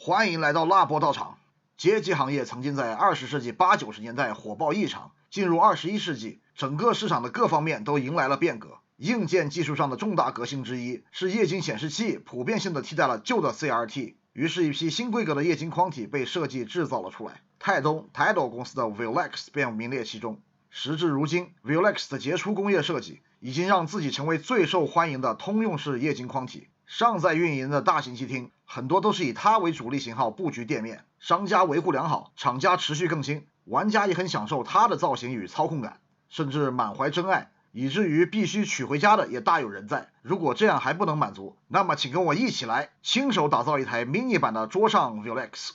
欢迎来到辣波道场。街机行业曾经在20世纪80、90年代火爆异常，进入21世纪，整个市场的各方面都迎来了变革。硬件技术上的重大革新之一是液晶显示器普遍性的替代了旧的 CRT， 于是一批新规格的液晶框体被设计制造了出来。泰东 Tidal 公司的 Vulex 便名列其中。时至如今， Vulex 的杰出工业设计已经让自己成为最受欢迎的通用式液晶框体。尚在运营的大型机厅很多都是以它为主力型号布局店面，商家维护良好，厂家持续更新，玩家也很享受它的造型与操控感，甚至满怀真爱，以至于必须取回家的也大有人在。如果这样还不能满足，那么请跟我一起来亲手打造一台 mini 版的桌上 Vulex。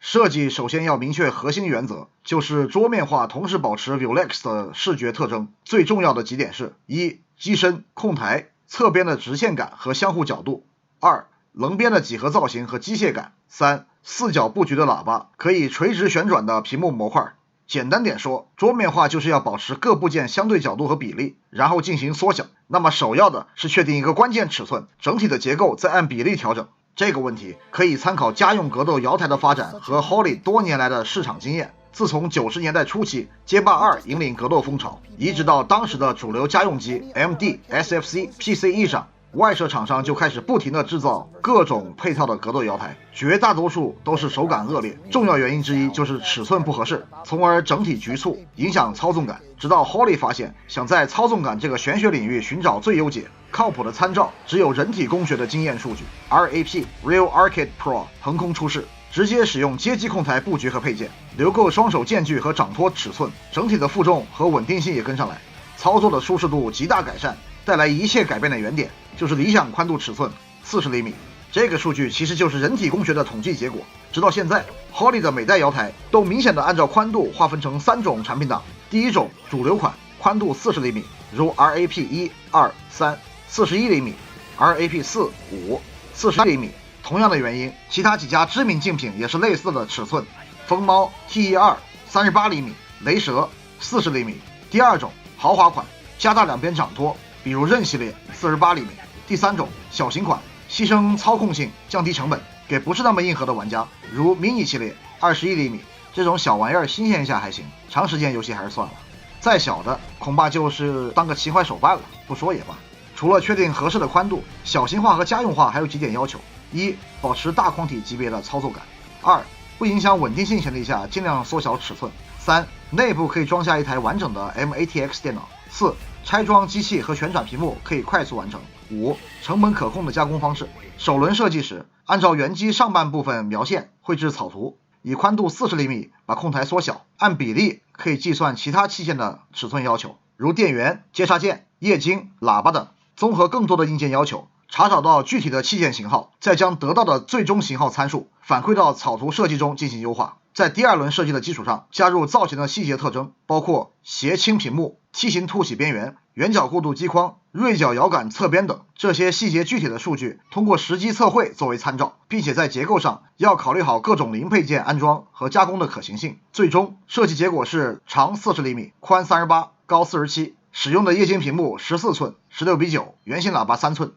设计首先要明确核心原则，就是桌面化同时保持 Vulex 的视觉特征。最重要的几点是：一、机身、控台、侧边的直线感和相互角度；二、棱边的几何造型和机械感；三、四角布局的喇叭，可以垂直旋转的屏幕模块。简单点说，桌面化就是要保持各部件相对角度和比例，然后进行缩小。那么首要的是确定一个关键尺寸，整体的结构再按比例调整。这个问题可以参考家用格斗瑶台的发展和 Holly 多年来的市场经验。自从90年代初期街霸2引领格斗风潮，一直到当时的主流家用机 MD、SFC、PCE 上，外设厂商就开始不停地制造各种配套的格斗瑶台，绝大多数都是手感恶劣，重要原因之一就是尺寸不合适，从而整体局促，影响操纵感。直到 Holly 发现，想在操纵感这个玄学领域寻找最优解，靠谱的参照只有人体工学的经验数据。 RAP Real Arcade Pro 横空出世，直接使用街机控台布局和配件，留够双手键距和掌托尺寸，整体的负重和稳定性也跟上来，操作的舒适度极大改善。带来一切改变的原点就是理想宽度尺寸40厘米，这个数据其实就是人体工学的统计结果。直到现在 Holly 的每代瑶台都明显的按照宽度划分成3种产品档。第一种主流款，宽度40厘米，如 RAP 1、2、3 41厘米， RAP 4、5 41厘米。同样的原因，其他几家知名竞品也是类似的尺寸，风猫 TE2 38厘米，雷蛇40厘米。第二种豪华款，加大两边掌托，比如刃系列48厘米。第三种小型款，牺牲操控性降低成本，给不是那么硬核的玩家，如 mini 系列21厘米。这种小玩意儿新鲜一下还行，长时间游戏还是算了。再小的恐怕就是当个勤快手办了，不说也罢。除了确定合适的宽度，小型化和家用化还有几点要求：一、保持大框体级别的操作感；二、不影响稳定性前提下尽量缩小尺寸；三、内部可以装下一台完整的 MATX 电脑；四、拆装机器和旋转屏幕可以快速完成；五、成本可控的加工方式。首轮设计时，按照原机上半部分描线绘制草图，以宽度40厘米把控台缩小，按比例可以计算其他器件的尺寸要求，如电源、接插件、液晶、喇叭等，综合更多的硬件要求，查找到具体的器件型号，再将得到的最终型号参数反馈到草图设计中进行优化。在第二轮设计的基础上，加入造型的细节特征，包括斜倾屏幕、梯形凸起边缘、圆角过渡机框、锐角摇杆侧边等。这些细节具体的数据通过实机测绘作为参照，并且在结构上要考虑好各种零配件安装和加工的可行性。最终设计结果是长40厘米，宽38，高47，使用的液晶屏幕14寸16:9，圆形喇叭3寸。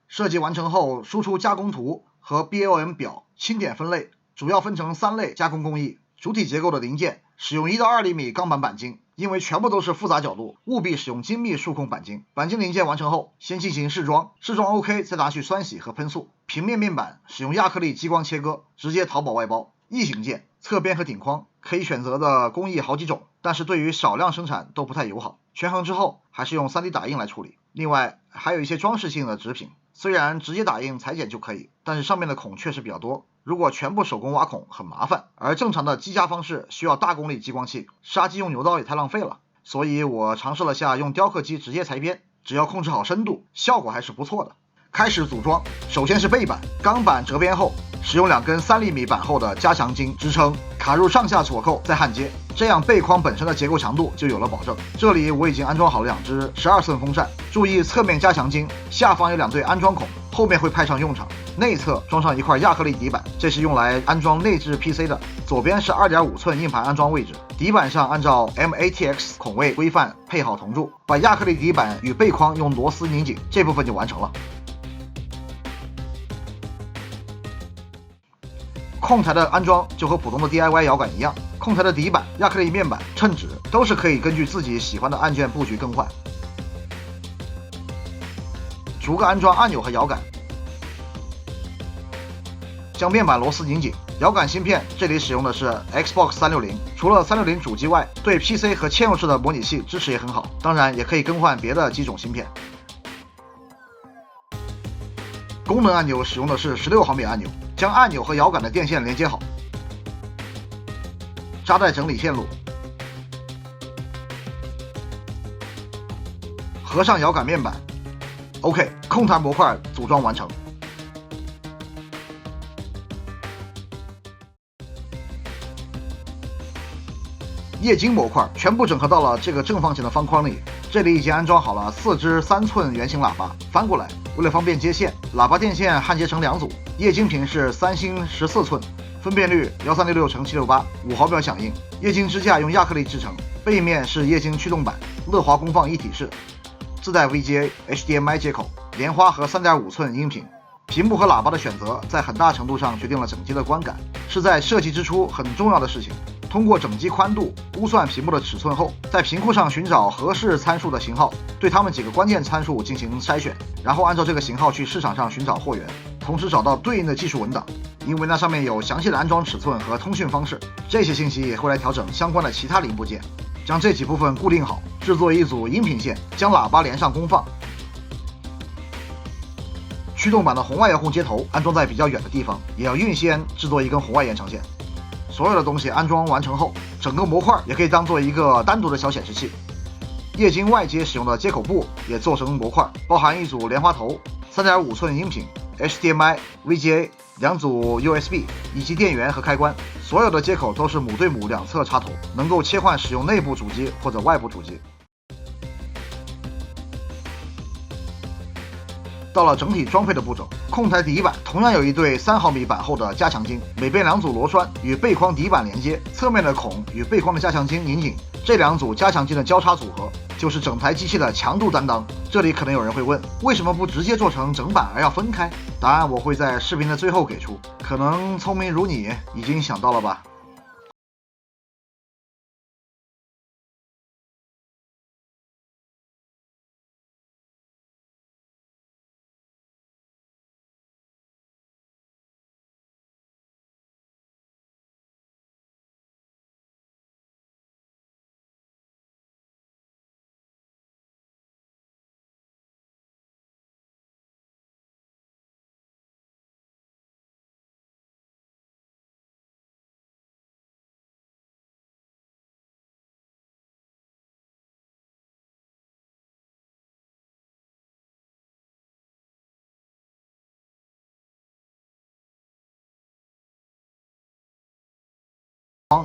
设计完成后，输出加工图和 BOM 表，清点分类，主要分成3类加工工艺。主体结构的零件使用1到2厘米钢板钣金，因为全部都是复杂角度，务必使用精密数控钣金。钣金零件完成后，先进行试装，试装 OK 再拿去酸洗和喷塑。平面面板使用亚克力激光切割，直接淘宝外包。异形件侧边和顶框可以选择的工艺好几种，但是对于少量生产都不太友好，权衡之后还是用 3D 打印来处理。另外还有一些装饰性的纸品，虽然直接打印裁剪就可以，但是上面的孔确实比较多，如果全部手工挖孔很麻烦，而正常的机加方式需要大功率激光器，杀鸡用牛刀也太浪费了。所以我尝试了下用雕刻机直接裁边，只要控制好深度，效果还是不错的。开始组装，首先是背板，钢板折边后，使用2根3厘米板厚的加强筋支撑，卡入上下锁扣再焊接，这样背框本身的结构强度就有了保证。这里我已经安装好了2只12寸风扇，注意侧面加强筋下方有2对安装孔，后面会派上用场。内侧装上一块亚克力底板，这是用来安装内置 PC 的，左边是2.5寸硬盘安装位置，底板上按照 MATX 孔位规范配好铜柱，把亚克力底板与背框用螺丝拧紧，这部分就完成了。控台的安装就和普通的 DIY 摇杆一样，控台的底板、亚克力面板、衬纸都是可以根据自己喜欢的按键布局更换。逐个安装按钮和摇杆，将面板螺丝拧紧。摇杆芯片这里使用的是 Xbox 360，除了360主机外，对 PC 和嵌入式的模拟器支持也很好，当然也可以更换别的机种芯片。功能按钮使用的是16毫米按钮，将按钮和摇杆的电线连接好，扎带整理线路，合上摇杆面板。OK， 控台模块组装完成。液晶模块全部整合到了这个正方形的方框里，这里已经安装好了4支3寸圆形喇叭，翻过来，为了方便接线，喇叭电线焊接成2组。液晶屏是三星14寸，分辨率1366×768，5毫秒响应。液晶支架用亚克力制成，背面是液晶驱动板，乐华功放一体式，自带 VGA、HDMI 接口，莲花和3.5寸音频。屏幕和喇叭的选择在很大程度上决定了整机的观感，是在设计之初很重要的事情。通过整机宽度估算屏幕的尺寸后，在屏库上寻找合适参数的型号，对它们几个关键参数进行筛选，然后按照这个型号去市场上寻找货源，同时找到对应的技术文档，因为那上面有详细的安装尺寸和通讯方式，这些信息也会来调整相关的其他零部件。将这几部分固定好，制作一组音频线，将喇叭连上功放。驱动板的红外遥控接头安装在比较远的地方，也要预先制作一根红外延长线。所有的东西安装完成后，整个模块也可以当做一个单独的小显示器。液晶外接使用的接口部也做成模块，包含一组莲花头、3.5寸音频、HDMI、VGA 2组 USB 以及电源和开关。所有的接口都是母对母两侧插头，能够切换使用内部主机或者外部主机。到了整体装配的步骤，控台底板同样有一对3毫米板厚的加强筋，每边2组螺栓与背框底板连接，侧面的孔与背框的加强筋拧紧，这2组加强筋的交叉组合就是整台机器的强度担当。这里可能有人会问，为什么不直接做成整板而要分开？答案我会在视频的最后给出，可能聪明如你已经想到了吧。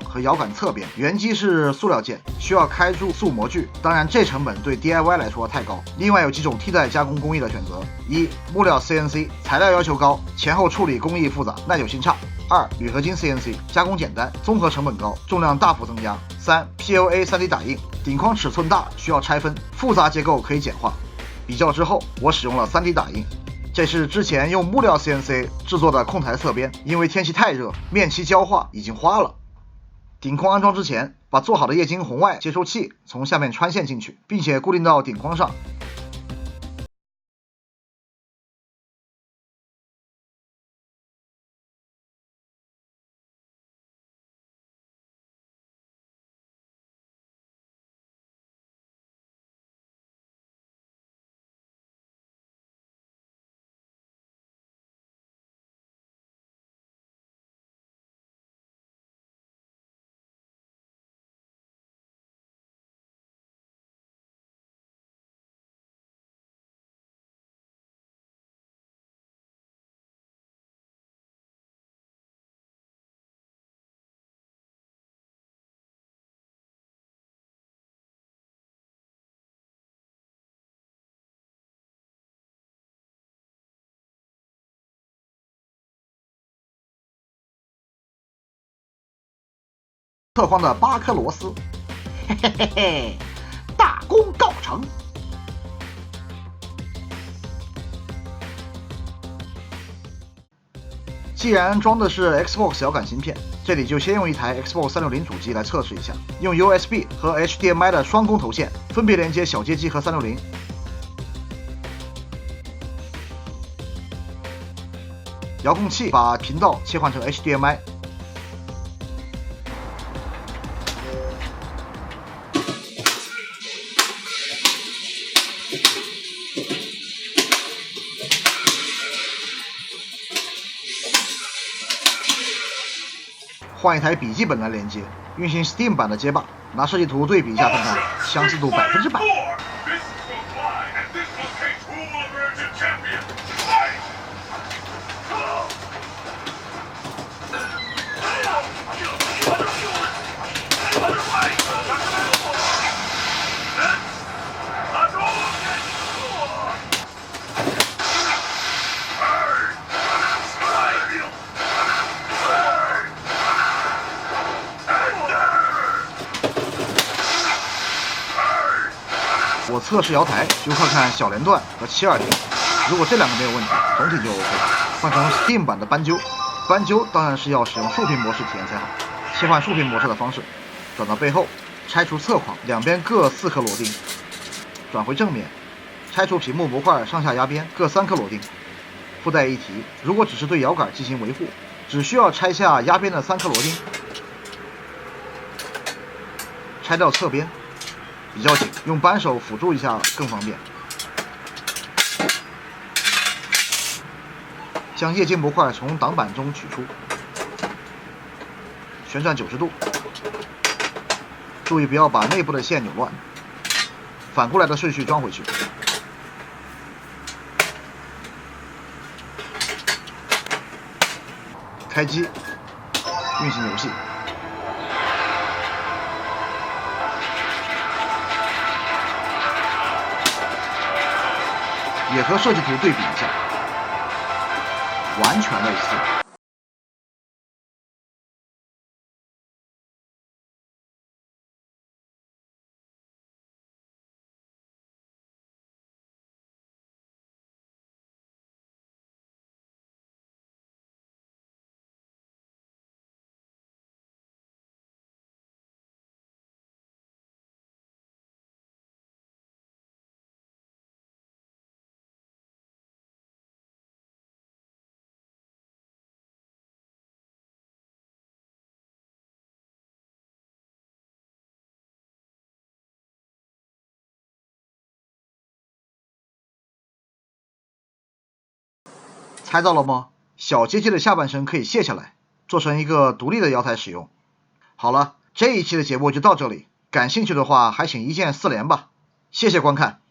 和摇杆侧边，原机是塑料件，需要开铸塑模具，当然这成本对 DIY 来说太高。另外有几种替代加工工艺的选择：一、木料 CNC， 材料要求高，前后处理工艺复杂，耐久性差；二、铝合金 CNC， 加工简单，综合成本高，重量大幅增加；三、PLA 3D 打印，顶框尺寸大，需要拆分，复杂结构可以简化。比较之后，我使用了 3D 打印。这是之前用木料 CNC 制作的控台侧边，因为天气太热，面漆焦化已经花了。顶框安装之前，把做好的液晶红外接收器从下面穿线进去，并且固定到顶框上。侧框的8颗螺丝，嘿嘿嘿嘿，大功告成。既然安装的是 Xbox 摇杆芯片，这里就先用一台 Xbox 360主机来测试一下，用 USB 和 HDMI 的双工头线分别连接小街机和360。遥控器把频道切换成 HDMI。换一台笔记本来连接，运行 Steam 版的街霸，拿设计图对比一下看看，相似度100%。我测试摇台就看看小连段和720，如果这两个没有问题，总体就 OK。换成 Steam 版的斑鸠，斑鸠当然是要使用竖屏模式体验才好。切换竖屏模式的方式，转到背后，拆除侧框，两边各4颗螺钉，转回正面，拆除屏幕模块上下压边各3颗螺钉。附带一提，如果只是对摇杆进行维护，只需要拆下压边的3颗螺钉，拆掉侧边。比较紧，用扳手辅助一下更方便。将液晶模块从挡板中取出，旋转90度，注意不要把内部的线扭乱。反过来的顺序装回去。开机，运行游戏。也和设计图对比一下，完全类似。猜到了吗？小街机的下半身可以卸下来，做成一个独立的摇台使用。好了，这一期的节目就到这里，感兴趣的话还请一键4连吧，谢谢观看。